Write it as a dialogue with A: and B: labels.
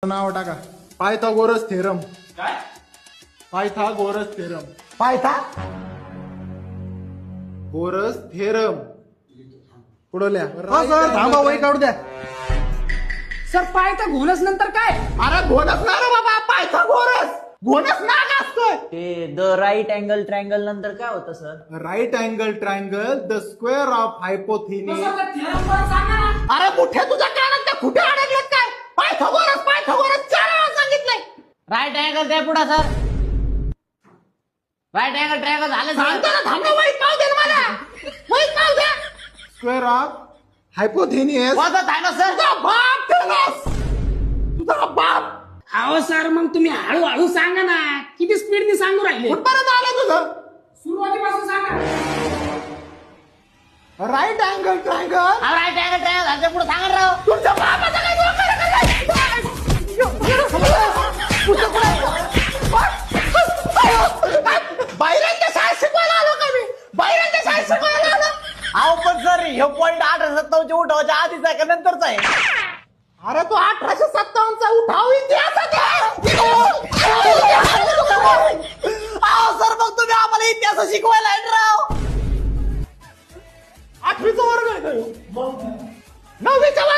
A: नाव टाका. Pythagoras theorem.
B: काय?
A: Pythagoras theorem. गोरस थेरम. पुढं लिहा.
C: सर थांबा वही काढू द्या.
D: सर पायथा घोणस नंतर काय?
A: अरे घोणस ना रे बाबा, पायथागोरस. घोणस नाग असतोय.
E: ते द राईट अँगल ट्रायंगल नंतर काय होतं sir?
A: Right angle triangle the square of hypotenuse.
D: सांगा ना.
A: अरे कुठे तुझ्या कानात त्या कुठे अडकलेत काय? पायथागोरस पायथागोरस 4 वेळा सांगितलंय.
E: राईट अँगल द्या पुढे सर. राईट अँगल ट्रायंगल झालं
A: सांगतो ना, थांब ना, वहीत पाव दे ना मला. वहीत पाव दे. Square of हायपोथिनिस.
E: वाजत आहे ना सर.
A: तुझा बाप टेलस. तुझा बाप.
D: अहो सर मग तुम्ही हळूहळू सांगा ना. किती स्पीडने सांगू राहिले?
A: कुठपर्यंत आलं तुझं?
D: सुरुवातीपासून सांगा.
A: Right angle triangle.
E: Right angle triangle झालं पुढे सांगा राव.
A: तुमच्या बापाचं काय डोकं रे काय? बाहेरच्या शाळेत शिकवायला आलो का मी? बाहेरच्या शाळेत शिकवायला आलो.
E: अहो पण सर हे पॉईंट 1857 उठवायच्या आधीचा आहे का नंतरचा आहे?
A: अरे तो 1857चा उठाव इतिहासात आहे.
E: अहो सर मग तुम्ही आम्हाला इतिहास शिकवायला आहे ना राव.
A: 8वीचा वर्ग आहे का ह्यो? 9वीचा वर्ग